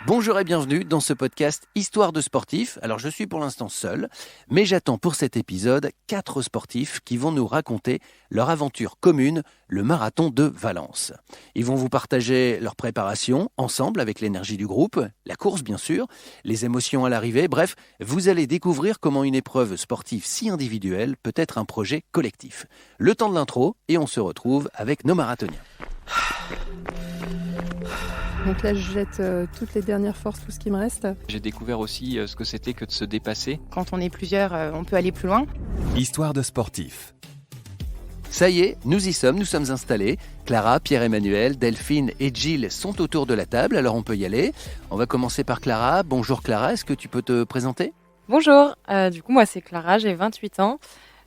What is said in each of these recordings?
Bonjour et bienvenue dans ce podcast Histoire de sportifs. Alors je suis pour l'instant seul, mais j'attends pour cet épisode 4 sportifs qui vont nous raconter leur aventure commune, le marathon de Valence. Ils vont vous partager leur préparation ensemble avec l'énergie du groupe, la course bien sûr, les émotions à l'arrivée, bref, vous allez découvrir comment une épreuve sportive si individuelle peut être un projet collectif. Le temps de l'intro et on se retrouve avec nos marathoniens. Donc là, je jette toutes les dernières forces, tout ce qui me reste. J'ai découvert aussi ce que c'était que de se dépasser. Quand on est plusieurs, on peut aller plus loin. Histoire de sportifs. Ça y est, nous y sommes, nous sommes installés. Clara, Pierre-Emmanuel, Delphine et Gilles sont autour de la table, alors on peut y aller. On va commencer par Clara. Bonjour Clara, est-ce que tu peux te présenter ? Bonjour, du coup moi c'est Clara, j'ai 28 ans.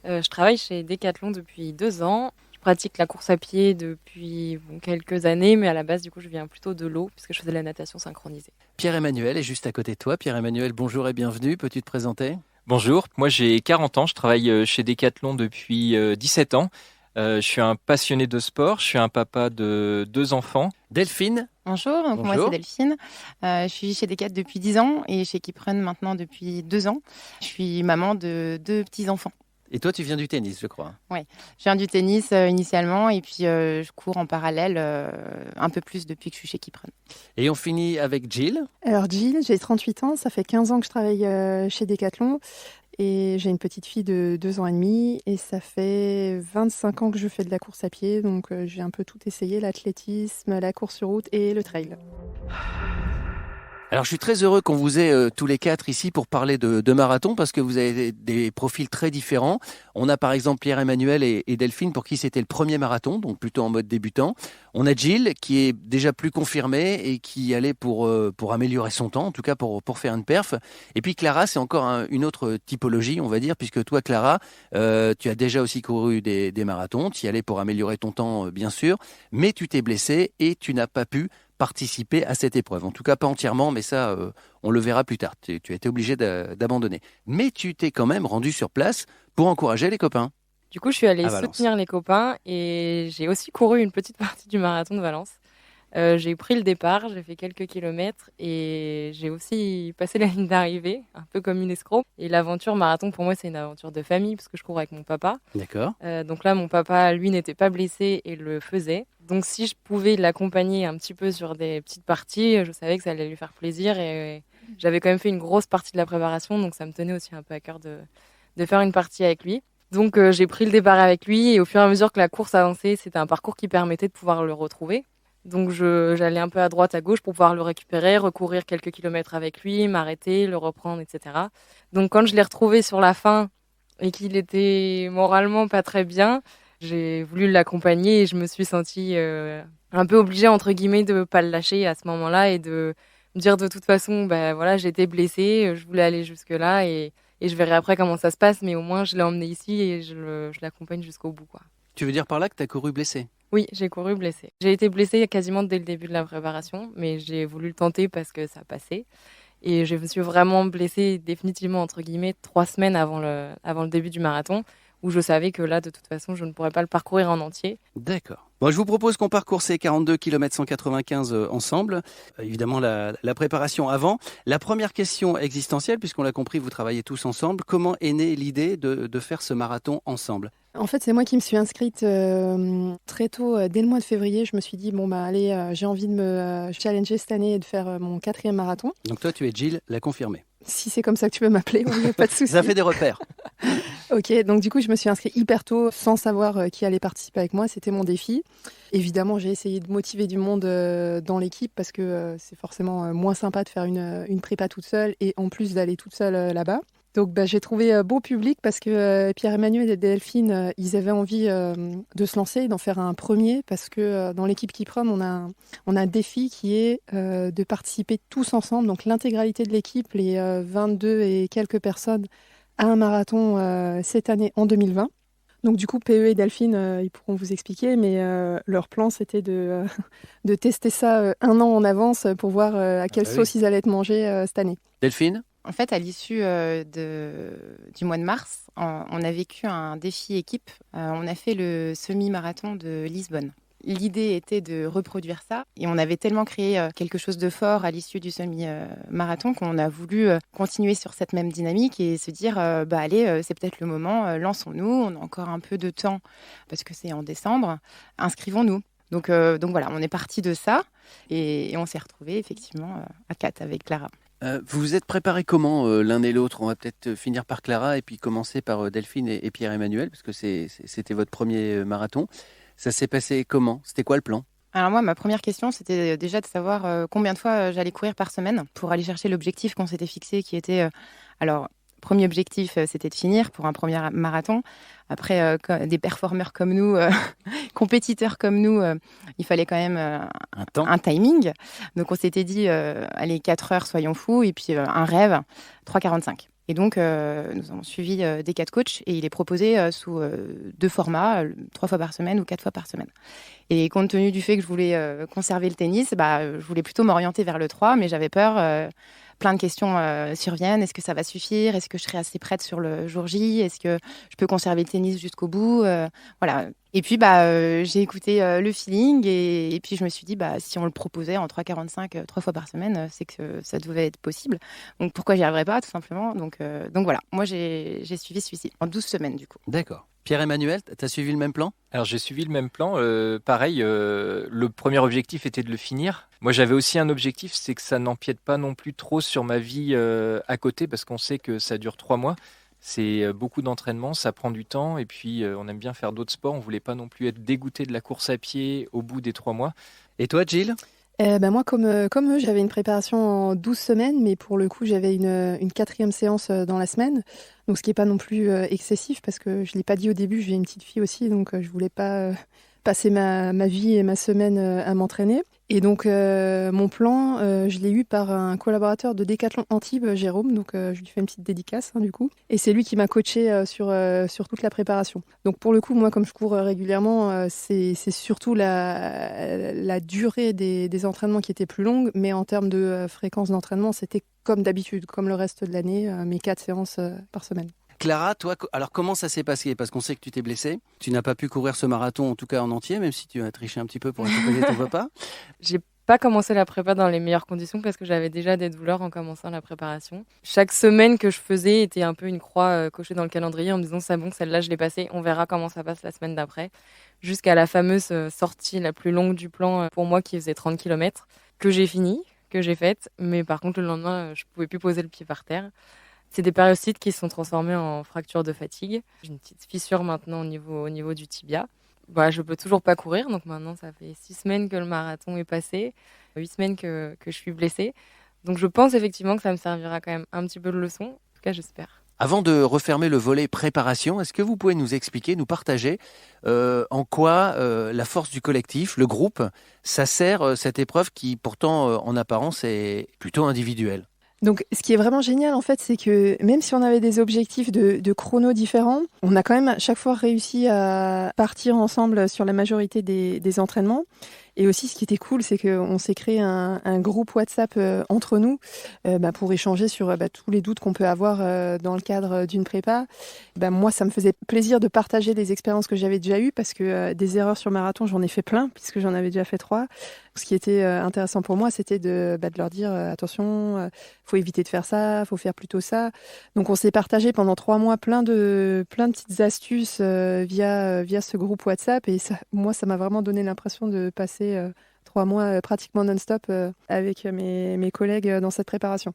Je travaille chez Decathlon depuis 2 ans. Je pratique la course à pied depuis quelques années, mais à la base du coup je viens plutôt de l'eau puisque je faisais de la natation synchronisée. Pierre-Emmanuel est juste à côté de toi. Pierre-Emmanuel, bonjour et bienvenue. Peux-tu te présenter ? Bonjour, moi j'ai 40 ans, je travaille chez Decathlon depuis 17 ans. Je suis un passionné de sport, je suis un papa de 2 enfants. Delphine ? Bonjour, donc moi Bonjour. c'est Delphine. Je suis chez Decat depuis 10 ans et chez Keep-Run maintenant depuis 2 ans. Je suis maman de 2 petits-enfants. Et toi tu viens du tennis, je crois. Je viens du tennis initialement et puis je cours en parallèle un peu plus depuis que je suis chez Keep-Run. Et on finit avec Gilles. Alors Gilles, j'ai 38 ans, ça fait 15 ans que je travaille chez Decathlon et j'ai une petite fille de 2 ans et demi et ça fait 25 ans que je fais de la course à pied, donc j'ai un peu tout essayé, l'athlétisme, la course sur route et le trail. Alors je suis très heureux qu'on vous ait tous les 4 ici pour parler de marathon parce que vous avez des profils très différents. On a par exemple Pierre-Emmanuel et Delphine pour qui c'était le premier marathon, donc plutôt en mode débutant. On a Gilles qui est déjà plus confirmé et qui allait pour améliorer son temps, en tout cas pour faire une perf. Et puis Clara, c'est encore une autre typologie, on va dire, puisque toi Clara, tu as déjà aussi couru des marathons, tu y allais pour améliorer ton temps bien sûr, mais tu t'es blessé et tu n'as pas pu participer à cette épreuve. En tout cas, pas entièrement, mais ça, on le verra plus tard. Tu as été obligé d'abandonner. Mais tu t'es quand même rendu sur place pour encourager les copains. Du coup je suis allée À Valence. soutenir les copains et j'ai aussi couru une petite partie du marathon de Valence. J'ai pris le départ, j'ai fait quelques kilomètres et j'ai aussi passé la ligne d'arrivée, un peu comme une escroc. Et l'aventure marathon pour moi c'est une aventure de famille parce que je cours avec mon papa. D'accord. Donc là, mon papa, lui, n'était pas blessé et le faisait. Donc si je pouvais l'accompagner un petit peu sur des petites parties, je savais que ça allait lui faire plaisir. Et j'avais quand même fait une grosse partie de la préparation, donc ça me tenait aussi un peu à cœur de faire une partie avec lui. Donc j'ai pris le départ avec lui et au fur et à mesure que la course avançait, c'était un parcours qui permettait de pouvoir le retrouver. Donc j'allais un peu à droite, à gauche pour pouvoir le récupérer, recourir quelques kilomètres avec lui, m'arrêter, le reprendre, etc. Donc quand je l'ai retrouvé sur la fin et qu'il était moralement pas très bien, j'ai voulu l'accompagner et je me suis sentie un peu obligée, entre guillemets, de pas le lâcher à ce moment-là et de me dire de toute façon, voilà, j'étais blessée, je voulais aller jusque-là et je verrai après comment ça se passe, mais au moins je l'ai emmené ici et je l'accompagne jusqu'au bout, quoi. Tu veux dire par là que tu as couru blessé ? Oui, j'ai couru blessée. J'ai été blessée quasiment dès le début de la préparation, mais j'ai voulu le tenter parce que ça passait. Et je me suis vraiment blessée définitivement, entre guillemets, 3 semaines avant le début du marathon, où je savais que là, de toute façon, je ne pourrais pas le parcourir en entier. D'accord. Bon, je vous propose qu'on parcourt ces 42 km 195 ensemble. Évidemment, la préparation avant. La première question existentielle, puisqu'on l'a compris, vous travaillez tous ensemble. Comment est née l'idée de faire ce marathon ensemble ? En fait, c'est moi qui me suis inscrite très tôt, dès le mois de février. Je me suis dit, allez, j'ai envie de me challenger cette année et de faire mon 4e marathon. Donc toi, tu es Gilles, la confirmée. Si c'est comme ça que tu veux m'appeler, il n'y a pas de souci. Ça fait des repères. Ok, donc du coup, je me suis inscrite hyper tôt, sans savoir qui allait participer avec moi. C'était mon défi. Évidemment, j'ai essayé de motiver du monde dans l'équipe parce que c'est forcément moins sympa de faire une prépa toute seule et en plus d'aller toute seule là-bas. Donc j'ai trouvé beau public parce que Pierre-Emmanuel et Delphine, ils avaient envie de se lancer, d'en faire un premier parce que dans l'équipe Keep-Run, on a un défi qui est de participer tous ensemble, donc l'intégralité de l'équipe, les 22 et quelques personnes, à un marathon cette année en 2020. Donc du coup, PE et Delphine, ils pourront vous expliquer, mais leur plan, c'était de tester ça un an en avance pour voir à quelle sauce ils allaient être mangés cette année. Delphine ? En fait, à l'issue du mois de mars, on a vécu un défi équipe. On a fait le semi-marathon de Lisbonne. L'idée était de reproduire ça et on avait tellement créé quelque chose de fort à l'issue du semi-marathon qu'on a voulu continuer sur cette même dynamique et se dire allez, c'est peut-être le moment, lançons-nous, on a encore un peu de temps parce que c'est en décembre, inscrivons-nous. Donc voilà, on est parti de ça et on s'est retrouvés effectivement à 4 avec Clara. Vous vous êtes préparés comment l'un et l'autre? On va peut-être finir par Clara et puis commencer par Delphine et Pierre-Emmanuel, parce que c'était votre premier marathon. Ça s'est passé comment? C'était quoi le plan? Alors moi, ma première question, c'était déjà de savoir combien de fois j'allais courir par semaine pour aller chercher l'objectif qu'on s'était fixé, qui était... premier objectif, c'était de finir pour un premier marathon. Après, des performeurs comme nous, compétiteurs comme nous, il fallait quand même un timing. Donc, on s'était dit, allez, 4 heures, soyons fous. Et puis, un rêve, 3,45. Et donc, nous avons suivi des 4 coachs et il est proposé sous 2 formats, 3 fois par semaine ou 4 fois par semaine. Et compte tenu du fait que je voulais conserver le tennis, je voulais plutôt m'orienter vers le 3, mais j'avais peur. Plein de questions surviennent. Est-ce que ça va suffire? Est-ce que je serai assez prête sur le jour J? Est-ce que je peux conserver le tennis jusqu'au bout? Voilà. Et puis, j'ai écouté le feeling et puis je me suis dit, si on le proposait en 3,45 3 fois par semaine, c'est que ça devait être possible. Donc, pourquoi j'y arriverais pas, tout simplement? Donc voilà. Moi, j'ai suivi celui-ci en 12 semaines, du coup. D'accord. Pierre-Emmanuel, tu as suivi le même plan? Alors j'ai suivi le même plan. Pareil, le premier objectif était de le finir. Moi j'avais aussi un objectif, c'est que ça n'empiète pas non plus trop sur ma vie à côté, parce qu'on sait que ça dure 3 mois. C'est beaucoup d'entraînement, ça prend du temps, et puis on aime bien faire d'autres sports. On voulait pas non plus être dégoûté de la course à pied au bout des 3 mois. Et toi, Jill? Moi, comme eux, j'avais une préparation en 12 semaines, mais pour le coup, j'avais une 4e séance dans la semaine. Donc, ce qui n'est pas non plus excessif, parce que je ne l'ai pas dit au début, j'ai une petite fille aussi, donc je ne voulais pas passer ma vie et ma semaine à m'entraîner. Et donc, mon plan, je l'ai eu par un collaborateur de Décathlon Antibes, Jérôme. Donc, je lui fais une petite dédicace, du coup. Et c'est lui qui m'a coaché sur toute la préparation. Donc, pour le coup, moi, comme je cours régulièrement, c'est surtout la durée des entraînements qui était plus longue. Mais en termes de fréquence d'entraînement, c'était comme d'habitude, comme le reste de l'année, mes 4 séances par semaine. Clara, toi, alors comment ça s'est passé? Parce qu'on sait que tu t'es blessée. Tu n'as pas pu courir ce marathon, en tout cas en entier, même si tu as triché un petit peu pour accompagner ton papa. J'ai pas commencé la prépa dans les meilleures conditions parce que j'avais déjà des douleurs en commençant la préparation. Chaque semaine que je faisais était un peu une croix cochée dans le calendrier en me disant c'est bon, celle-là je l'ai passée, on verra comment ça passe la semaine d'après. Jusqu'à la fameuse sortie la plus longue du plan pour moi qui faisait 30 km, que j'ai fini, que j'ai faite. Mais par contre le lendemain, je pouvais plus poser le pied par terre. C'est des périostites qui se sont transformées en fractures de fatigue. J'ai une petite fissure maintenant au niveau du tibia. Je peux toujours pas courir, donc maintenant ça fait 6 semaines que le marathon est passé, 8 semaines que je suis blessée. Donc je pense effectivement que ça me servira quand même un petit peu de leçon. En tout cas, j'espère. Avant de refermer le volet préparation, est-ce que vous pouvez nous expliquer, nous partager en quoi la force du collectif, le groupe, ça sert cette épreuve qui pourtant en apparence est plutôt individuelle? Donc, ce qui est vraiment génial, en fait, c'est que même si on avait des objectifs de chrono différents, on a quand même à chaque fois réussi à partir ensemble sur la majorité des entraînements. Et aussi, ce qui était cool, c'est qu'on s'est créé un groupe WhatsApp entre nous pour échanger sur tous les doutes qu'on peut avoir dans le cadre d'une prépa. Moi, ça me faisait plaisir de partager des expériences que j'avais déjà eues parce que des erreurs sur marathon, j'en ai fait plein puisque j'en avais déjà fait 3. Ce qui était intéressant pour moi, c'était de leur dire attention, faut éviter de faire ça, faut faire plutôt ça. Donc, on s'est partagé pendant 3 mois plein de petites astuces via ce groupe WhatsApp. Et ça, moi, ça m'a vraiment donné l'impression de passer 3 mois pratiquement non-stop avec mes collègues dans cette préparation.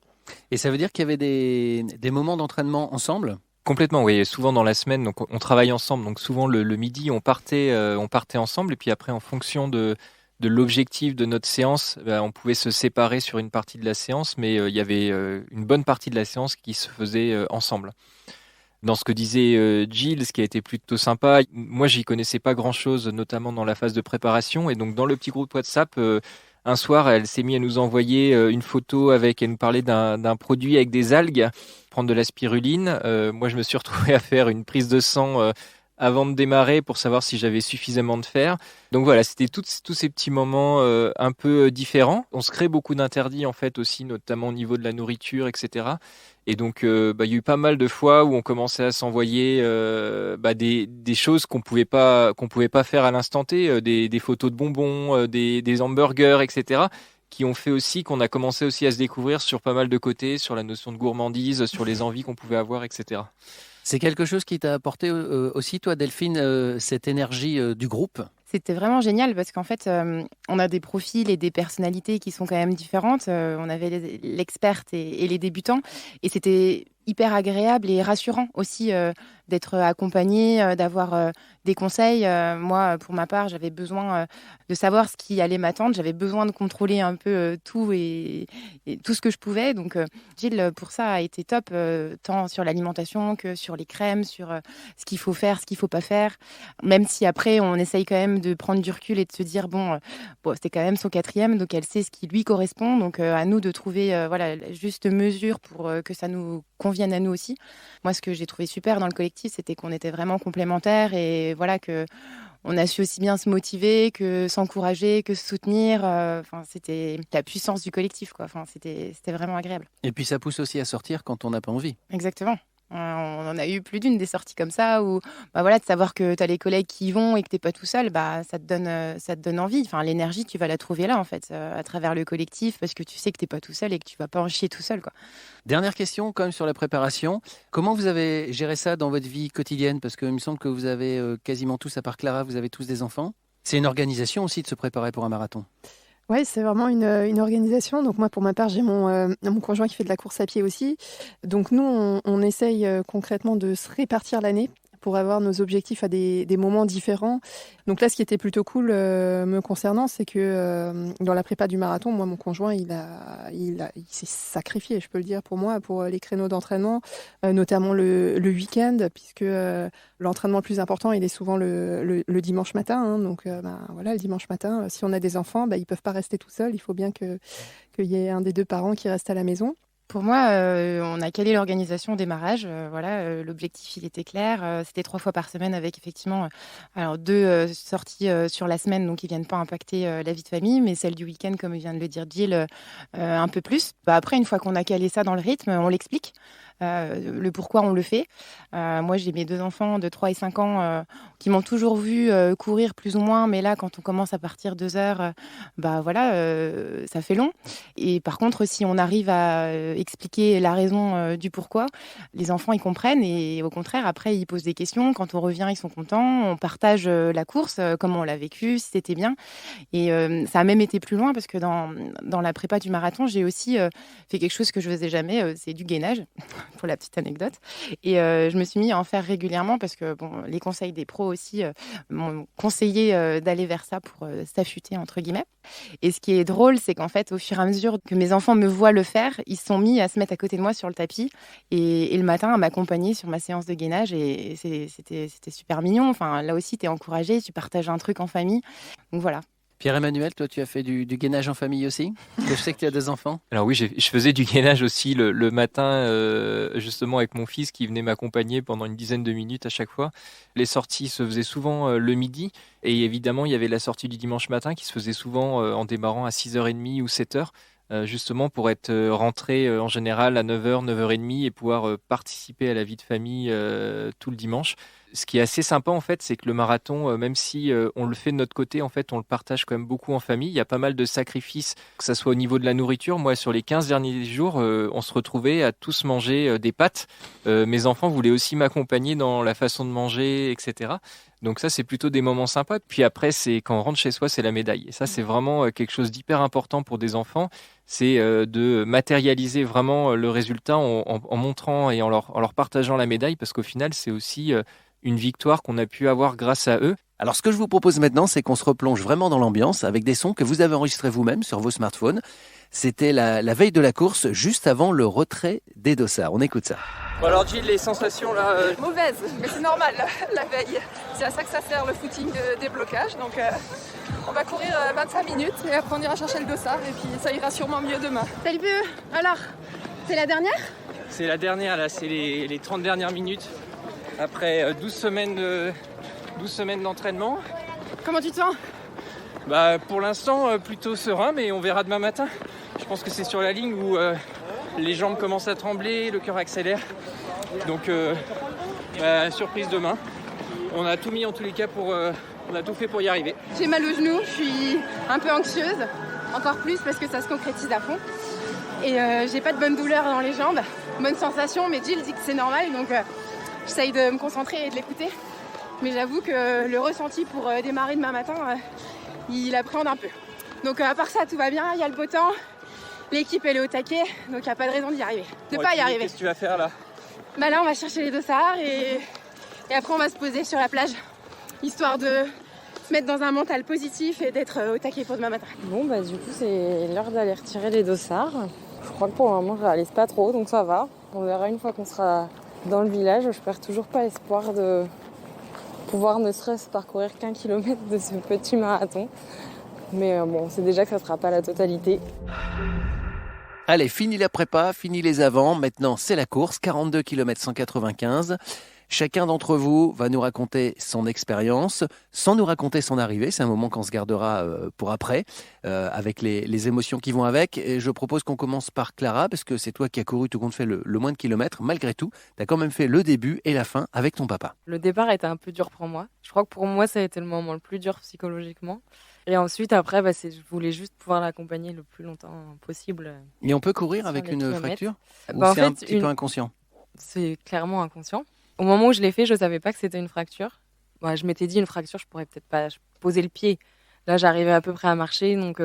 Et ça veut dire qu'il y avait des moments d'entraînement ensemble? Complètement, oui. Souvent dans la semaine, donc on travaille ensemble. Donc souvent le midi, on partait ensemble. Et puis après, en fonction de l'objectif de notre séance, on pouvait se séparer sur une partie de la séance, mais il y avait une bonne partie de la séance qui se faisait ensemble. Dans ce que disait Jill, ce qui a été plutôt sympa, moi j'y connaissais pas grand-chose, notamment dans la phase de préparation, et donc dans le petit groupe WhatsApp, un soir, elle s'est mise à nous envoyer une photo elle nous parlait d'un produit avec des algues, prendre de la spiruline. Moi je me suis retrouvé à faire une prise de sang avant de démarrer pour savoir si j'avais suffisamment de fer. Donc voilà, c'était tous ces petits moments un peu différents. On se crée beaucoup d'interdits en fait aussi, notamment au niveau de la nourriture, etc. Et donc, il y a eu pas mal de fois où on commençait à s'envoyer des choses qu'on pouvait pas faire à l'instant T, des photos de bonbons, des hamburgers, etc., qui ont fait aussi qu'on a commencé aussi à se découvrir sur pas mal de côtés, sur la notion de gourmandise, sur les envies qu'on pouvait avoir, etc. C'est quelque chose qui t'a apporté aussi, toi, Delphine, cette énergie du groupe? C'était vraiment génial parce qu'en fait, on a des profils et des personnalités qui sont quand même différentes. On avait l'experte et les débutants. Et c'était hyper agréable et rassurant aussi d'être accompagné, d'avoir des conseils. Moi, pour ma part, j'avais besoin de savoir ce qui allait m'attendre. J'avais besoin de contrôler un peu tout et tout ce que je pouvais. Donc, Gilles, pour ça, a été top, tant sur l'alimentation que sur les crèmes, sur ce qu'il faut faire, ce qu'il ne faut pas faire. Même si après, on essaye quand même de prendre du recul et de se dire, bon c'était quand même son 4e, donc elle sait ce qui lui correspond. Donc, à nous de trouver la juste mesure pour que ça nous convienne à nous aussi. Moi, ce que j'ai trouvé super dans le collectif, c'était qu'on était vraiment complémentaires et voilà que on a su aussi bien se motiver que s'encourager, que se soutenir. C'était la puissance du collectif, quoi. C'était vraiment agréable. Et puis ça pousse aussi à sortir quand on n'a pas envie. Exactement. On en a eu plus d'une des sorties comme ça où de savoir que tu as les collègues qui y vont et que tu n'es pas tout seul, ça te donne envie. Enfin, l'énergie, tu vas la trouver là, en fait, à travers le collectif, parce que tu sais que tu n'es pas tout seul et que tu ne vas pas en chier tout seul, quoi. Dernière question, quand même, sur la préparation. Comment vous avez géré ça dans votre vie quotidienne? Parce qu'il me semble que vous avez quasiment tous, à part Clara, vous avez tous des enfants. C'est une organisation aussi de se préparer pour un marathon. Ouais, c'est vraiment une organisation. Donc moi, pour ma part, j'ai mon conjoint qui fait de la course à pied aussi. Donc nous, on essaye concrètement de se répartir l'année pour avoir nos objectifs à des moments différents. Donc là, ce qui était plutôt cool me concernant, c'est que dans la prépa du marathon, moi, mon conjoint, il s'est sacrifié, je peux le dire, pour moi, pour les créneaux d'entraînement, notamment le week-end, puisque l'entraînement le plus important, il est souvent le dimanche matin. Hein. Donc le dimanche matin, si on a des enfants, ils ne peuvent pas rester tout seuls. Il faut bien qu'il y ait un des deux parents qui reste à la maison. Pour moi, on a calé l'organisation au démarrage. L'objectif, il était clair. C'était 3 fois par semaine avec effectivement 2 sorties sur la semaine, donc qui ne viennent pas impacter la vie de famille, mais celle du week-end, comme vient de le dire Jill, un peu plus. Après, une fois qu'on a calé ça dans le rythme, on l'explique. Le pourquoi on le fait. Moi, j'ai mes 2 enfants de 3 et 5 ans qui m'ont toujours vu courir plus ou moins, mais là, quand on commence à partir 2 heures, ça fait long. Et par contre, si on arrive à expliquer la raison du pourquoi, les enfants, ils comprennent et au contraire, après, ils posent des questions. Quand on revient, ils sont contents. On partage la course, comment on l'a vécu, si c'était bien. Et ça a même été plus loin parce que dans la prépa du marathon, j'ai aussi fait quelque chose que je faisais jamais, c'est du gainage. Pour la petite anecdote. Et je me suis mis à en faire régulièrement parce que les conseils des pros aussi m'ont conseillé d'aller vers ça pour s'affûter, entre guillemets. Et ce qui est drôle, c'est qu'en fait, au fur et à mesure que mes enfants me voient le faire, ils se sont mis à se mettre à côté de moi sur le tapis et le matin à m'accompagner sur ma séance de gainage. Et c'était super mignon. Enfin, là aussi, tu es encouragé, tu partages un truc en famille. Donc voilà. Pierre-Emmanuel, toi, tu as fait du gainage en famille aussi? Je sais que tu as 2 enfants. Alors oui, je faisais du gainage aussi le matin, justement avec mon fils qui venait m'accompagner pendant une dizaine de minutes à chaque fois. Les sorties se faisaient souvent le midi. Et évidemment, il y avait la sortie du dimanche matin qui se faisait souvent en démarrant à 6h30 ou 7h. Justement pour être rentré en général à 9h, 9h30 et pouvoir participer à la vie de famille tout le dimanche. Ce qui est assez sympa en fait, c'est que le marathon, même si on le fait de notre côté, en fait, on le partage quand même beaucoup en famille. Il y a pas mal de sacrifices, que ça soit au niveau de la nourriture. Moi, sur les 15 derniers jours, on se retrouvait à tous manger des pâtes. Mes enfants voulaient aussi m'accompagner dans la façon de manger, etc. Donc ça, c'est plutôt des moments sympas. Puis après, c'est quand on rentre chez soi, c'est la médaille. Et ça, c'est vraiment quelque chose d'hyper important pour des enfants. C'est de matérialiser vraiment le résultat en montrant et en leur partageant la médaille, parce qu'au final, c'est aussi une victoire qu'on a pu avoir grâce à eux. Alors, ce que je vous propose maintenant, c'est qu'on se replonge vraiment dans l'ambiance avec des sons que vous avez enregistrés vous-même sur vos smartphones. C'était la veille de la course, juste avant le retrait des dossards. On écoute ça. Bon alors Gilles, les sensations là Mauvaise, mais c'est normal la veille. C'est à ça que ça sert le footing de déblocage. Donc on va courir 25 minutes et après on ira chercher le dossard et puis ça ira sûrement mieux demain. Salut, alors, c'est la dernière ? C'est la dernière là, c'est les 30 dernières minutes. Après 12 semaines 12 semaines d'entraînement. Comment tu te sens? Pour l'instant, plutôt serein, mais on verra demain matin. Je pense que c'est sur la ligne où les jambes commencent à trembler, le cœur accélère. Donc, surprise demain. On a tout mis en tous les cas on a tout fait pour y arriver. J'ai mal au genou, je suis un peu anxieuse, encore plus parce que ça se concrétise à fond. Et j'ai pas de bonne douleur dans les jambes, bonne sensation, mais Jill dit que c'est normal, donc j'essaye de me concentrer et de l'écouter. Mais j'avoue que le ressenti pour démarrer demain matin, il appréhende un peu. Donc à part ça, tout va bien, il y a le beau temps, l'équipe elle est au taquet, donc il n'y a pas de raison d'y arriver, pas y arriver. Qu'est-ce que tu vas faire là? Là on va chercher les dossards et après on va se poser sur la plage, histoire de se mettre dans un mental positif et d'être au taquet pour demain matin. Bon, du coup, c'est l'heure d'aller retirer les dossards. Je crois que pour le moment, je réalise pas trop, donc ça va. On verra une fois qu'on sera dans le village. Je perds toujours pas espoir de pouvoir ne serait-ce parcourir qu'1 kilomètre de ce petit marathon. Mais c'est déjà que ça sera pas la totalité. Allez, fini la prépa, fini les avants. Maintenant, c'est la course, 42 km 195. Chacun d'entre vous va nous raconter son expérience, sans nous raconter son arrivée. C'est un moment qu'on se gardera pour après, avec les émotions qui vont avec. Et je propose qu'on commence par Clara, parce que c'est toi qui as couru tout compte fait le moins de kilomètres. Malgré tout, tu as quand même fait le début et la fin avec ton papa. Le départ était un peu dur pour moi. Je crois que pour moi, ça a été le moment le plus dur psychologiquement. Et ensuite, après, je voulais juste pouvoir l'accompagner le plus longtemps possible. Et on peut courir avec une fracture? Ou en c'est fait, un petit peu inconscient? C'est clairement inconscient. Au moment où je l'ai fait, je ne savais pas que c'était une fracture. Je m'étais dit, une fracture, je pourrais peut-être pas poser le pied. Là, j'arrivais à peu près à marcher. Donc, je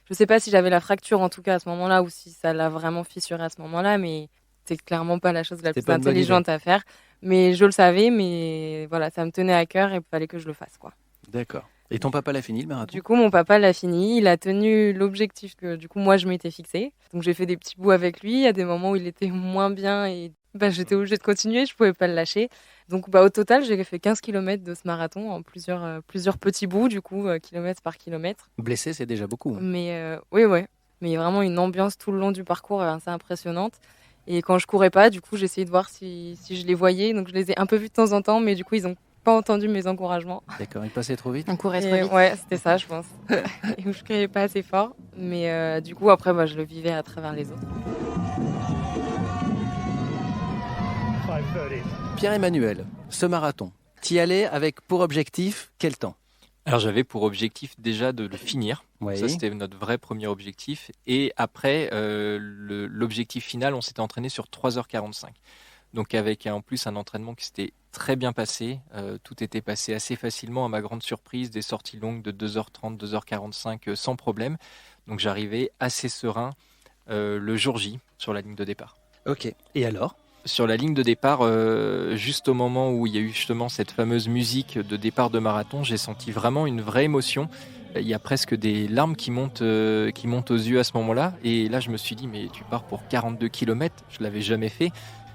ne sais pas si j'avais la fracture, en tout cas, à ce moment-là, ou si ça l'a vraiment fissuré à ce moment-là. Mais c'est clairement pas la chose la plus intelligente à faire. Mais je le savais, mais voilà, ça me tenait à cœur et il fallait que je le fasse, quoi. D'accord. Et ton papa l'a fini, le marathon? Du coup, mon papa l'a fini. Il a tenu l'objectif que, du coup, moi, je m'étais fixé. Donc, j'ai fait des petits bouts avec lui. Il y a des moments où il était moins bien et j'étais obligée de continuer. Je ne pouvais pas le lâcher. Donc, au total, j'ai fait 15 km de ce marathon en plusieurs petits bouts, du coup, kilomètre par kilomètre. Blessé, c'est déjà beaucoup. Hein. Mais oui. Mais il y a vraiment une ambiance tout le long du parcours assez impressionnante. Et quand je courais pas, du coup, j'essayais de voir si je les voyais. Donc, je les ai un peu vus de temps en temps, mais du coup, ils ont pas entendu mes encouragements. D'accord, il passait trop vite. On courait trop vite. Ouais, c'était ça, je pense. Et je criais pas assez fort. Mais du coup, après, je le vivais à travers les autres. Pierre-Emmanuel, ce marathon, t'y allais avec pour objectif quel temps? Alors j'avais pour objectif déjà de le finir. Oui. Ça c'était notre vrai premier objectif. Et après, l'objectif final, on s'était entraîné sur 3h45. Donc avec en plus un entraînement qui s'était très bien passé. Tout était passé assez facilement à ma grande surprise. Des sorties longues de 2h30, 2h45 sans problème. Donc j'arrivais assez serein le jour J sur la ligne de départ. Ok, et alors? Sur la ligne de départ, juste au moment où il y a eu justement cette fameuse musique de départ de marathon, j'ai senti vraiment une vraie émotion. Il y a presque des larmes qui montent aux yeux à ce moment-là. Et là, je me suis dit, mais tu pars pour 42 km, je ne l'avais jamais fait.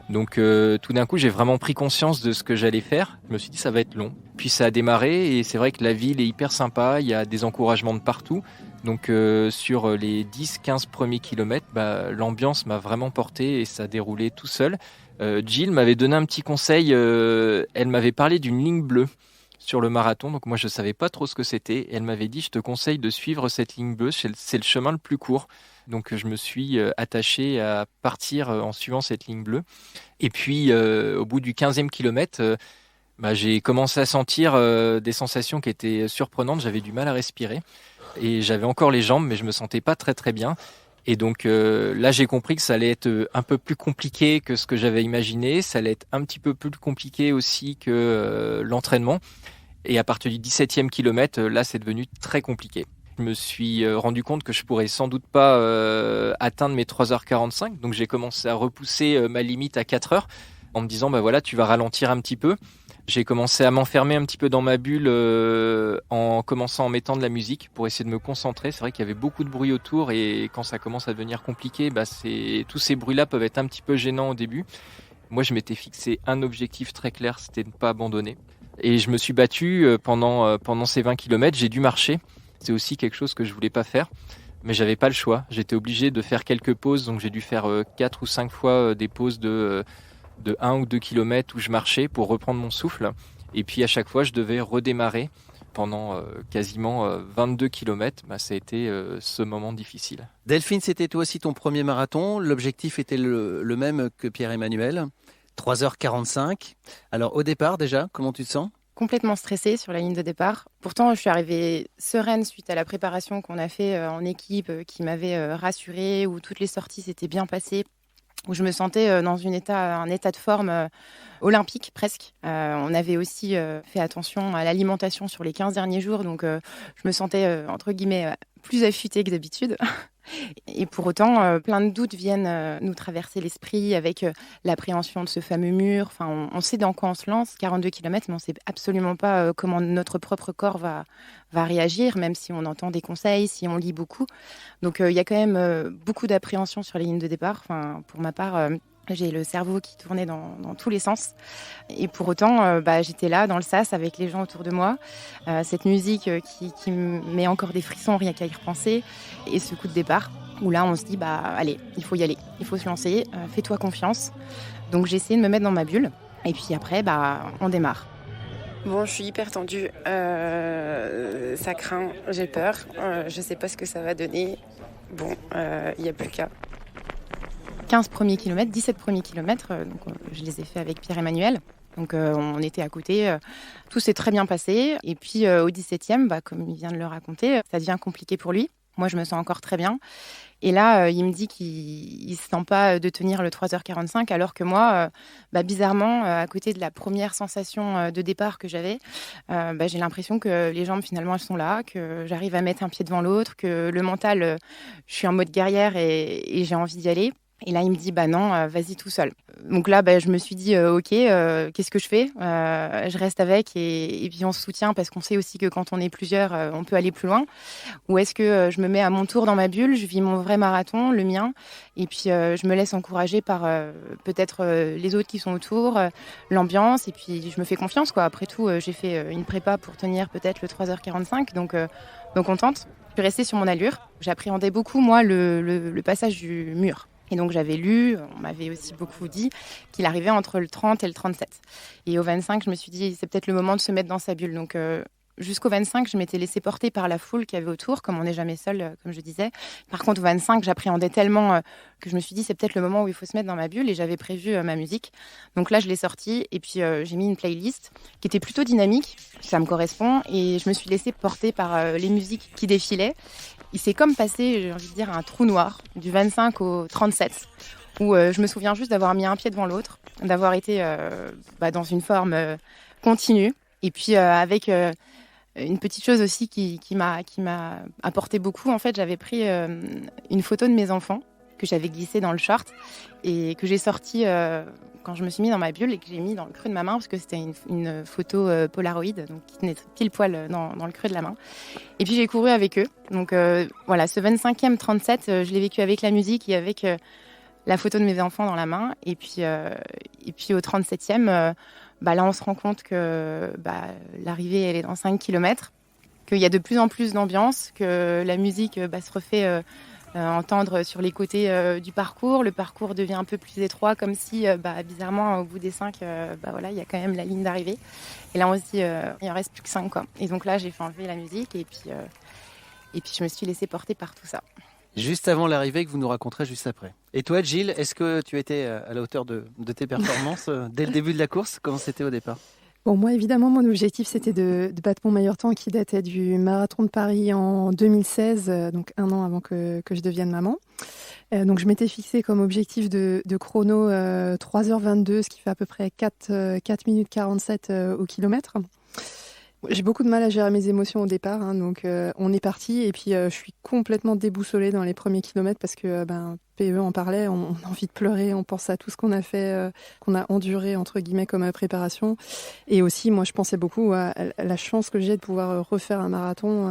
Donc tout d'un coup, j'ai vraiment pris conscience de ce que j'allais faire. Je me suis dit, ça va être long. Puis ça a démarré et c'est vrai que la ville est hyper sympa, il y a des encouragements de partout. Donc sur les 10-15 premiers kilomètres, l'ambiance m'a vraiment porté et ça a déroulé tout seul. Jill m'avait donné un petit conseil, elle m'avait parlé d'une ligne bleue sur le marathon, donc moi je ne savais pas trop ce que c'était. Elle m'avait dit, je te conseille de suivre cette ligne bleue, c'est le chemin le plus court. Donc je me suis attaché à partir en suivant cette ligne bleue. Et puis au bout du 15e kilomètre, j'ai commencé à sentir des sensations qui étaient surprenantes, j'avais du mal à respirer. Et j'avais encore les jambes, mais je me sentais pas très très bien. Et donc là, j'ai compris que ça allait être un peu plus compliqué que ce que j'avais imaginé. Ça allait être un petit peu plus compliqué aussi que l'entraînement. Et à partir du 17e kilomètre, là, c'est devenu très compliqué. Je me suis rendu compte que je pourrais sans doute pas atteindre mes 3h45. Donc j'ai commencé à repousser ma limite à 4h en me disant, voilà, tu vas ralentir un petit peu. J'ai commencé à m'enfermer un petit peu dans ma bulle en commençant en mettant de la musique pour essayer de me concentrer. C'est vrai qu'il y avait beaucoup de bruit autour et quand ça commence à devenir compliqué, tous ces bruits-là peuvent être un petit peu gênants au début. Moi, je m'étais fixé un objectif très clair, c'était de ne pas abandonner. Et je me suis battu pendant ces 20 km. J'ai dû marcher. C'est aussi quelque chose que je voulais pas faire, mais j'avais pas le choix. J'étais obligé de faire quelques pauses, donc j'ai dû faire 4 ou 5 fois des pauses de 1 ou 2 kilomètres où je marchais pour reprendre mon souffle. Et puis à chaque fois, je devais redémarrer pendant quasiment 22 km. Ça a été ce moment difficile. Delphine, c'était toi aussi ton premier marathon. L'objectif était le même que Pierre-Emmanuel, 3h45. Alors au départ déjà, comment tu te sens ? Complètement stressée sur la ligne de départ. Pourtant, je suis arrivée sereine suite à la préparation qu'on a fait en équipe, qui m'avait rassurée, où toutes les sorties s'étaient bien passées, où je me sentais dans un état de forme olympique presque. On avait aussi fait attention à l'alimentation sur les 15 derniers jours, donc je me sentais, entre guillemets, plus affûtée que d'habitude. Et pour autant, plein de doutes viennent nous traverser l'esprit avec l'appréhension de ce fameux mur. Enfin, on sait dans quoi on se lance, 42 km, mais on ne sait absolument pas comment notre propre corps va réagir, même si on entend des conseils, si on lit beaucoup. Donc, il y a quand même beaucoup d'appréhension sur les lignes de départ. Enfin, pour ma part, j'ai le cerveau qui tournait dans tous les sens. Et pour autant, j'étais là, dans le sas, avec les gens autour de moi. Cette musique qui me met encore des frissons, rien qu'à y repenser. Et ce coup de départ, où là, on se dit, allez, il faut y aller. Il faut se lancer. Fais-toi confiance. Donc, j'ai essayé de me mettre dans ma bulle. Et puis après, on démarre. Bon, je suis hyper tendue. Ça craint. J'ai peur. Je ne sais pas ce que ça va donner. Bon, il n'y a plus qu'à. 15 premiers kilomètres, 17 premiers kilomètres, donc je les ai faits avec Pierre-Emmanuel. Donc on était à côté, tout s'est très bien passé. Et puis au 17e, comme il vient de le raconter, ça devient compliqué pour lui. Moi, je me sens encore très bien. Et là, il me dit qu'il ne se sent pas de tenir le 3h45, alors que moi, bizarrement, à côté de la première sensation de départ que j'avais, j'ai l'impression que les jambes, finalement, elles sont là, que j'arrive à mettre un pied devant l'autre, que le mental, je suis en mode guerrière et j'ai envie d'y aller. Et là, il me dit, non, vas-y tout seul. Donc là, je me suis dit, ok, qu'est-ce que je fais ? Je reste avec et puis on se soutient parce qu'on sait aussi que quand on est plusieurs, on peut aller plus loin. Ou est-ce que je me mets à mon tour dans ma bulle, je vis mon vrai marathon, le mien, et puis je me laisse encourager par peut-être les autres qui sont autour, l'ambiance, et puis je me fais confiance, quoi. Après tout, j'ai fait une prépa pour tenir peut-être le 3h45, donc on tente. Je suis restée sur mon allure. J'appréhendais beaucoup, moi, le passage du mur. Et donc, j'avais lu, on m'avait aussi beaucoup dit, qu'il arrivait entre le 30 et le 37. Et au 25, je me suis dit, c'est peut-être le moment de se mettre dans sa bulle. Donc, jusqu'au 25, je m'étais laissée porter par la foule qu'il y avait autour, comme on n'est jamais seul, comme je disais. Par contre, au 25, j'appréhendais tellement que je me suis dit, c'est peut-être le moment où il faut se mettre dans ma bulle. Et j'avais prévu ma musique. Donc là, je l'ai sortie. Et puis, j'ai mis une playlist qui était plutôt dynamique. Ça me correspond. Et je me suis laissée porter par les musiques qui défilaient. Il s'est comme passé, j'ai envie de dire, un trou noir du 25 au 37, où je me souviens juste d'avoir mis un pied devant l'autre, d'avoir été dans une forme continue. Et puis avec une petite chose aussi qui m'a apporté beaucoup, en fait, j'avais pris une photo de mes enfants que j'avais glissée dans le short et que j'ai sortie quand je me suis mis dans ma bulle et que j'ai mis dans le creux de ma main parce que c'était une photo Polaroid, donc qui tenait pile poil dans le creux de la main. Et puis j'ai couru avec eux. Donc voilà, ce 25e 37, je l'ai vécu avec la musique et avec la photo de mes enfants dans la main. Et puis au 37e, là on se rend compte que l'arrivée elle est dans 5 km, qu'il y a de plus en plus d'ambiance, que la musique se refait entendre sur les côtés du parcours. Le parcours devient un peu plus étroit, comme si, bizarrement, au bout des 5, il y a quand même la ligne d'arrivée. Et là, on se dit, il en reste plus que 5, quoi. Et donc là, j'ai fait enlever la musique et puis je me suis laissée porter par tout ça. Juste avant l'arrivée, que vous nous raconterez juste après. Et toi, Gilles, est-ce que tu étais à la hauteur de tes performances dès le début de la course ? Comment c'était au départ ? Bon, moi, évidemment, mon objectif, c'était de battre mon meilleur temps qui datait du marathon de Paris en 2016, donc un an avant que je devienne maman. Donc, je m'étais fixé comme objectif de chrono 3h22, ce qui fait à peu près 4 minutes 47 au kilomètre. J'ai beaucoup de mal à gérer mes émotions au départ, donc on est parti et puis je suis complètement déboussolée dans les premiers kilomètres parce que PE en parlait, on a envie de pleurer, on pense à tout ce qu'on a fait, qu'on a enduré entre guillemets comme préparation. Et aussi, moi, je pensais beaucoup à la chance que j'ai de pouvoir refaire un marathon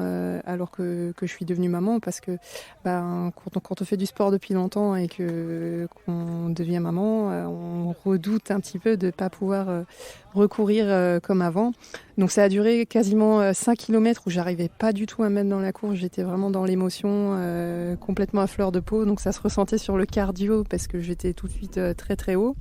alors que je suis devenue maman, parce que quand on fait du sport depuis longtemps et qu'on devient maman, on redoute un petit peu de ne pas pouvoir recourir comme avant. Donc ça a duré quasiment 5 km où j'arrivais pas du tout à me mettre dans la course, j'étais vraiment dans l'émotion, complètement à fleur de peau, donc ça se ressentait sur le cardio parce que j'étais tout de suite très très haut.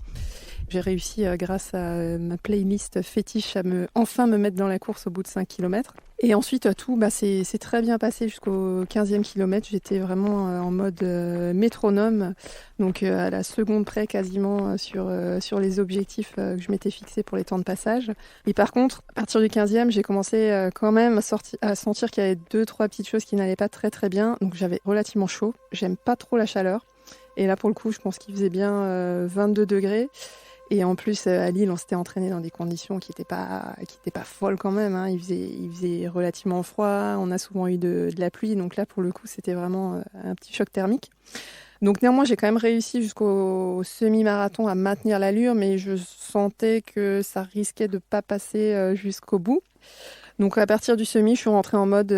J'ai réussi, grâce à ma playlist fétiche, à enfin me mettre dans la course au bout de 5 kilomètres. Et ensuite, tout c'est très bien passé jusqu'au 15e kilomètre. J'étais vraiment en mode métronome, donc à la seconde près quasiment sur les objectifs que je m'étais fixés pour les temps de passage. Et par contre, à partir du 15e, j'ai commencé quand même à sentir qu'il y avait 2-3 petites choses qui n'allaient pas très très bien. Donc j'avais relativement chaud. J'aime pas trop la chaleur. Et là, pour le coup, je pense qu'il faisait bien 22 degrés. Et en plus, à Lille, on s'était entraîné dans des conditions qui étaient pas folles quand même, hein. Il faisait relativement froid. On a souvent eu de la pluie. Donc là, pour le coup, c'était vraiment un petit choc thermique. Donc néanmoins, j'ai quand même réussi jusqu'au semi-marathon à maintenir l'allure, mais je sentais que ça risquait de pas passer jusqu'au bout. Donc à partir du semi, je suis rentrée en mode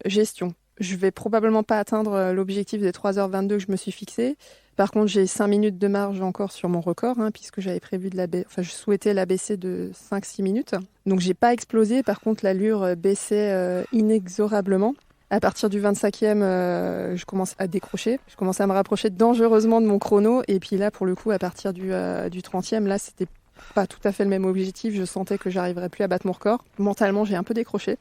gestion. Je vais probablement pas atteindre l'objectif des 3h22 que je me suis fixé. Par contre, j'ai 5 minutes de marge encore sur mon record, puisque j'avais prévu je souhaitais l'abaisser de 5-6 minutes. Donc j'ai pas explosé. Par contre, l'allure baissait inexorablement. À partir du 25e, je commence à décrocher. Je commence à me rapprocher dangereusement de mon chrono. Et puis là, pour le coup, à partir du 30e, là, c'était pas tout à fait le même objectif. Je sentais que j'arriverais plus à battre mon record. Mentalement, j'ai un peu décroché,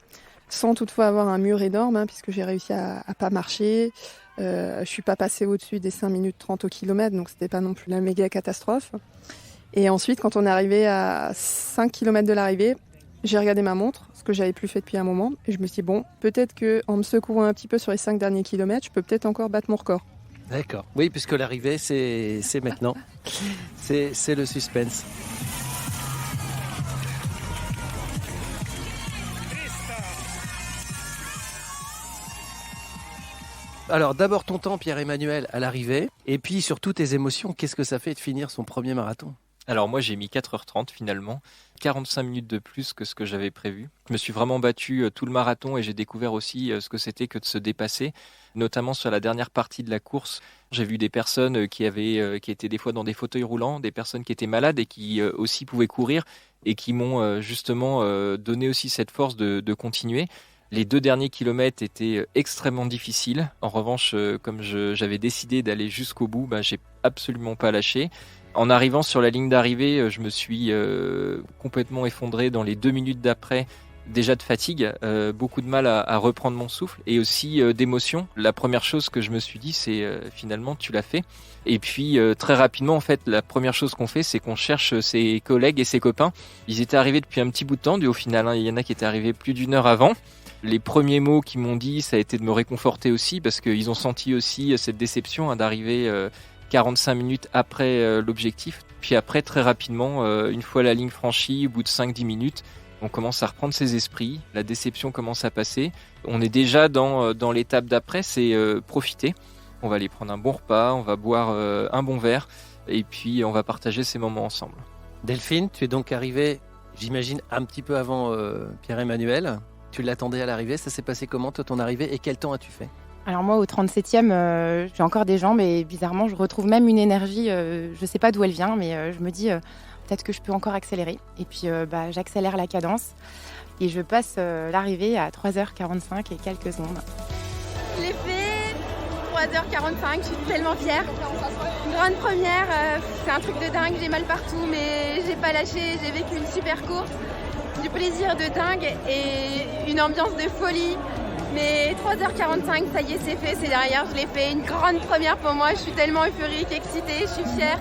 sans toutefois avoir un mur énorme, puisque j'ai réussi à pas marcher. Je suis pas passée au-dessus des 5 minutes 30 au kilomètre, donc c'était pas non plus la méga catastrophe. Et ensuite, quand on est arrivé à 5 km de l'arrivée, j'ai regardé ma montre, ce que j'avais plus fait depuis un moment, et je me suis dit, peut-être qu'en me secouant un petit peu sur les 5 derniers kilomètres, je peux peut-être encore battre mon record. D'accord. Oui, puisque l'arrivée, c'est maintenant. C'est le suspense. Alors d'abord ton temps, Pierre-Emmanuel, à l'arrivée, et puis surtout tes émotions. Qu'est-ce que ça fait de finir son premier marathon ? Alors moi j'ai mis 4h30 finalement, 45 minutes de plus que ce que j'avais prévu. Je me suis vraiment battu tout le marathon et j'ai découvert aussi ce que c'était que de se dépasser, notamment sur la dernière partie de la course. J'ai vu des personnes qui étaient des fois dans des fauteuils roulants, des personnes qui étaient malades et qui aussi pouvaient courir et qui m'ont justement donné aussi cette force de continuer. Les 2 derniers kilomètres étaient extrêmement difficiles. En revanche, comme j'avais décidé d'aller jusqu'au bout, j'ai absolument pas lâché. En arrivant sur la ligne d'arrivée, je me suis complètement effondré dans les 2 minutes d'après, déjà de fatigue, beaucoup de mal à reprendre mon souffle et aussi d'émotion. La première chose que je me suis dit, c'est finalement tu l'as fait. Et puis très rapidement, en fait, la première chose qu'on fait, c'est qu'on cherche ses collègues et ses copains. Ils étaient arrivés depuis un petit bout de temps, au final, il y en a qui étaient arrivés plus d'1 heure avant. Les premiers mots qu'ils m'ont dit, ça a été de me réconforter aussi, parce qu'ils ont senti aussi cette déception d'arriver 45 minutes après l'objectif. Puis après, très rapidement, une fois la ligne franchie, au bout de 5-10 minutes, on commence à reprendre ses esprits, la déception commence à passer. On est déjà dans l'étape d'après, c'est profiter. On va aller prendre un bon repas, on va boire un bon verre, et puis on va partager ces moments ensemble. Delphine, tu es donc arrivée, j'imagine, un petit peu avant Pierre-Emmanuel. Tu l'attendais à l'arrivée, ça s'est passé comment toi ton arrivée et quel temps as-tu fait ? Alors moi au 37e, j'ai encore des jambes et bizarrement je retrouve même une énergie, je sais pas d'où elle vient mais je me dis peut-être que je peux encore accélérer. Et puis j'accélère la cadence et je passe l'arrivée à 3h45 et quelques secondes. Je l'ai fait, 3h45, je suis tellement fière. Une grande première, c'est un truc de dingue, j'ai mal partout mais j'ai pas lâché, j'ai vécu une super course. Du plaisir de dingue et une ambiance de folie. Mais 3h45, ça y est, c'est fait, c'est derrière, je l'ai fait. Une grande première pour moi, je suis tellement euphorique, excitée, je suis fière.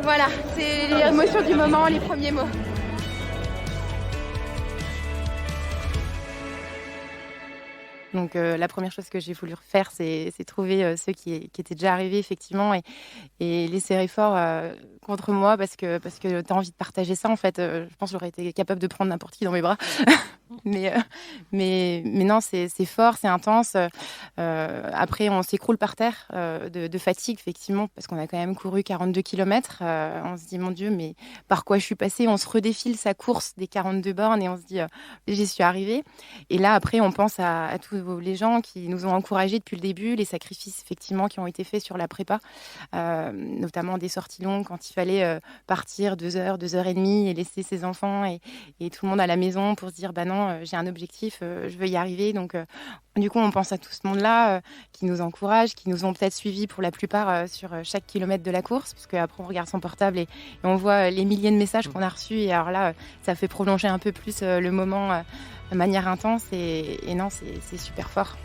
Voilà, c'est les émotions du moment, les premiers mots. Donc la première chose que j'ai voulu refaire, c'est trouver ceux qui étaient déjà arrivés effectivement et les serrer fort contre moi parce que tu as envie de partager ça en fait. Je pense que j'aurais été capable de prendre n'importe qui dans mes bras. mais non, c'est fort, c'est intense. Après, on s'écroule par terre de fatigue effectivement parce qu'on a quand même couru 42 km. On se dit mon Dieu, mais par quoi je suis passée ? On se redéfile sa course des 42 bornes et on se dit j'y suis arrivée. Et là après, on pense à tous les gens qui nous ont encouragés depuis le début, les sacrifices effectivement qui ont été faits sur la prépa, notamment des sorties longues quand il fallait partir 2 heures, 2 heures et demie et laisser ses enfants et tout le monde à la maison pour se dire bah non, j'ai un objectif, je veux y arriver. Donc du coup, on pense à tout ce monde-là qui nous encourage, qui nous ont peut-être suivis pour la plupart sur chaque kilomètre de la course, parce qu'après on regarde son portable et on voit les milliers de messages qu'on a reçus. Et alors là, ça fait prolonger un peu plus le moment de manière intense. Et non, c'est super fort.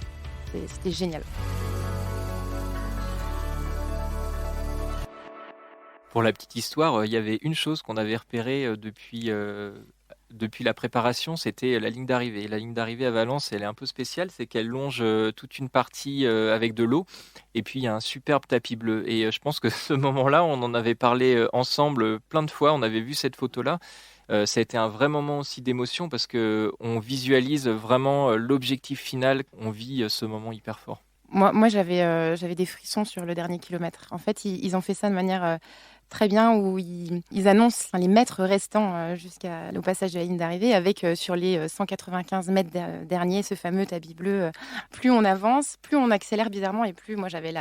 C'était génial. Pour la petite histoire, il y avait une chose qu'on avait repérée depuis la préparation, c'était la ligne d'arrivée. La ligne d'arrivée à Valence, elle est un peu spéciale, c'est qu'elle longe toute une partie avec de l'eau, et puis il y a un superbe tapis bleu. Et je pense que ce moment-là, on en avait parlé ensemble plein de fois, on avait vu cette photo-là. Ça a été un vrai moment aussi d'émotion parce qu'on visualise vraiment l'objectif final, on vit ce moment hyper fort. Moi j'avais des frissons sur le dernier kilomètre. En fait, ils ont fait ça de manière très bien où ils annoncent les mètres restants jusqu'au passage de la ligne d'arrivée avec sur les 195 mètres derniers ce fameux tapis bleu. Plus on avance, plus on accélère bizarrement et plus moi j'avais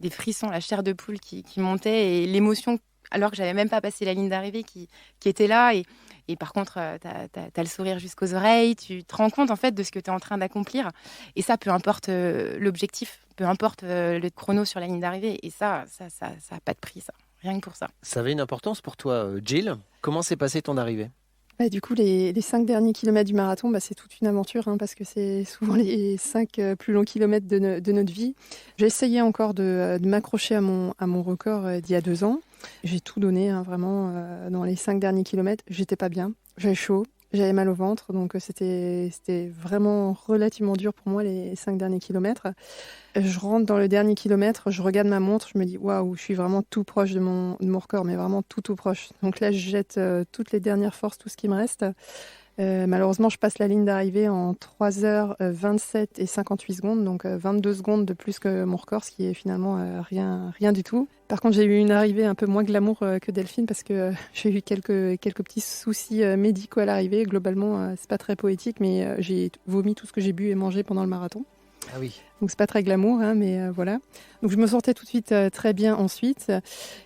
des frissons, la chair de poule qui montait et l'émotion alors que j'avais même pas passé la ligne d'arrivée qui était là et par contre t'as le sourire jusqu'aux oreilles, tu te rends compte en fait de ce que tu es en train d'accomplir et ça peu importe l'objectif, peu importe le chrono sur la ligne d'arrivée et ça a pas de prix ça. Rien que pour ça. Ça avait une importance pour toi, Jill. Comment s'est passée ton arrivée ? Du coup, les 5 derniers kilomètres du marathon, c'est toute une aventure parce que c'est souvent les 5 plus longs kilomètres de notre vie. J'ai essayé encore de m'accrocher à mon record d'il y a 2 ans. J'ai tout donné, vraiment, dans les 5 derniers kilomètres. J'étais pas bien, j'avais chaud, j'avais mal au ventre, donc c'était vraiment relativement dur pour moi les 5 derniers kilomètres. Je rentre dans le dernier kilomètre, je regarde ma montre, je me dis waouh, je suis vraiment tout proche de mon record, mais vraiment tout proche. Donc là, je jette toutes les dernières forces, tout ce qui me reste. Malheureusement, je passe la ligne d'arrivée en 3h27 et 58 secondes, donc 22 secondes de plus que mon record, ce qui est finalement rien du tout. Par contre, j'ai eu une arrivée un peu moins glamour que Delphine parce que j'ai eu quelques petits soucis médicaux à l'arrivée. Globalement, c'est pas très poétique, mais j'ai vomi tout ce que j'ai bu et mangé pendant le marathon. Ah oui. Donc c'est pas très glamour, mais voilà. Donc je me sentais tout de suite très bien ensuite.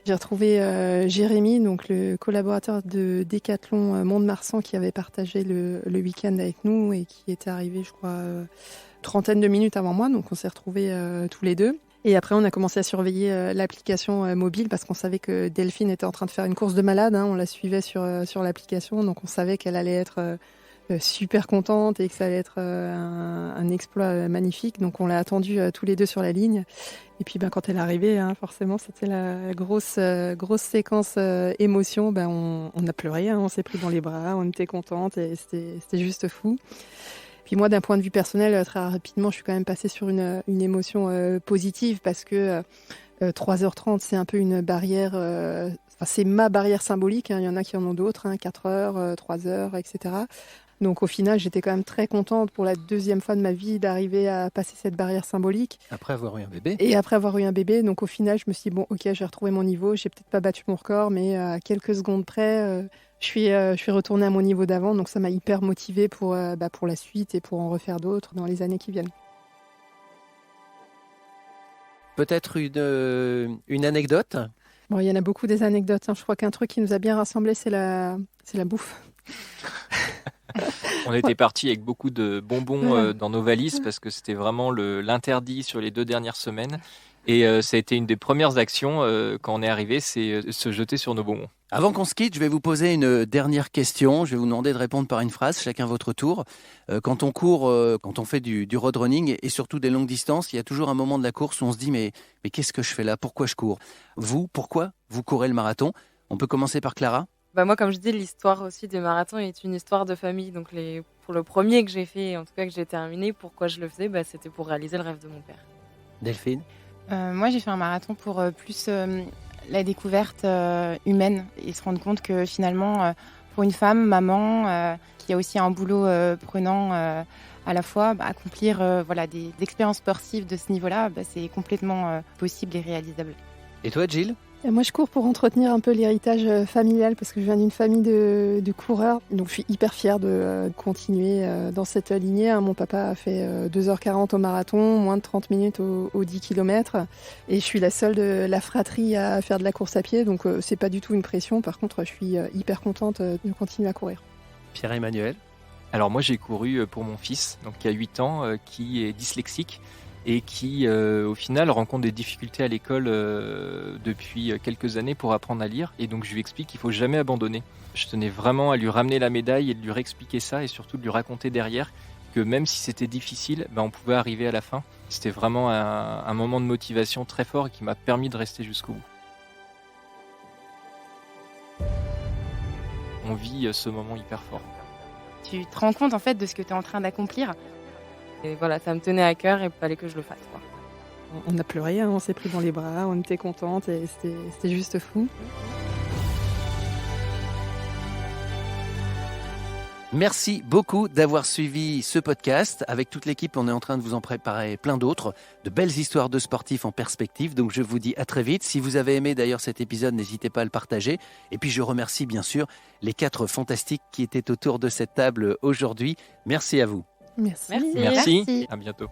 J'ai retrouvé Jérémy, donc le collaborateur de Décathlon Mont-de-Marsan qui avait partagé le week-end avec nous et qui était arrivé, je crois, trentaine de minutes avant moi. Donc on s'est retrouvés tous les deux. Et après, on a commencé à surveiller l'application mobile parce qu'on savait que Delphine était en train de faire une course de malade. On la suivait sur l'application, donc on savait qu'elle allait être super contente et que ça allait être un exploit magnifique. Donc on l'a attendue tous les deux sur la ligne. Et puis quand elle est arrivée, forcément c'était la grosse séquence émotion. On a pleuré, on s'est pris dans les bras, on était contente et c'était juste fou. Puis moi, d'un point de vue personnel, très rapidement, je suis quand même passée sur une émotion positive parce que 3h30, c'est un peu une barrière, c'est ma barrière symbolique. Il y en a qui en ont d'autres, 4h, 3h, etc. Donc au final, j'étais quand même très contente pour la 2e fois de ma vie d'arriver à passer cette barrière symbolique. Après avoir eu un bébé. Et après avoir eu un bébé, donc au final, je me suis dit, bon, ok, j'ai retrouvé mon niveau, j'ai peut-être pas battu mon record, mais à quelques secondes près, je suis retournée à mon niveau d'avant, donc ça m'a hyper motivée pour la suite et pour en refaire d'autres dans les années qui viennent. Peut-être une anecdote ? Bon, il y en a beaucoup des anecdotes. Je crois qu'un truc qui nous a bien rassemblés, c'est la bouffe. On était partis avec beaucoup de bonbons dans nos valises parce que c'était vraiment l'interdit sur les 2 dernières semaines. Et ça a été une des premières actions quand on est arrivé, c'est se jeter sur nos bonbons. Avant qu'on se quitte, je vais vous poser une dernière question. Je vais vous demander de répondre par une phrase, chacun votre tour. Quand on court, quand on fait du road running et surtout des longues distances, il y a toujours un moment de la course où on se dit mais qu'est-ce que je fais là ? Pourquoi je cours ? Vous, pourquoi vous courez le marathon ? On peut commencer par Clara ? Moi, comme je dis, l'histoire aussi des marathons est une histoire de famille. Donc pour le premier que j'ai fait, en tout cas que j'ai terminé, pourquoi je le faisais, c'était pour réaliser le rêve de mon père. Delphine ? Moi, j'ai fait un marathon pour plus la découverte humaine et se rendre compte que finalement, pour une femme, maman, qui a aussi un boulot prenant à la fois, accomplir des expériences sportives de ce niveau-là, c'est complètement possible et réalisable. Et toi, Jill ? Et moi, je cours pour entretenir un peu l'héritage familial parce que je viens d'une famille de coureurs. Donc, je suis hyper fière de continuer dans cette lignée. Mon papa a fait 2h40 au marathon, moins de 30 minutes au 10 km. Et je suis la seule de la fratrie à faire de la course à pied. Donc, c'est pas du tout une pression. Par contre, je suis hyper contente de continuer à courir. Pierre-Emmanuel? Alors moi j'ai couru pour mon fils, donc qui a 8 ans, qui est dyslexique et qui au final rencontre des difficultés à l'école depuis quelques années pour apprendre à lire. Et donc je lui explique qu'il ne faut jamais abandonner. Je tenais vraiment à lui ramener la médaille et de lui réexpliquer ça et surtout de lui raconter derrière que même si c'était difficile, on pouvait arriver à la fin. C'était vraiment un moment de motivation très fort et qui m'a permis de rester jusqu'au bout. On vit ce moment hyper fort. Tu te rends compte en fait de ce que tu es en train d'accomplir. Et voilà, ça me tenait à cœur et il fallait que je le fasse, quoi. On a pleuré, on s'est pris dans les bras, on était contentes et c'était juste fou. Merci beaucoup d'avoir suivi ce podcast. Avec toute l'équipe, on est en train de vous en préparer plein d'autres, de belles histoires de sportifs en perspective. Donc je vous dis à très vite. Si vous avez aimé d'ailleurs cet épisode, n'hésitez pas à le partager. Et puis je remercie bien sûr les 4 fantastiques qui étaient autour de cette table aujourd'hui. Merci à vous. Merci. Merci. À bientôt.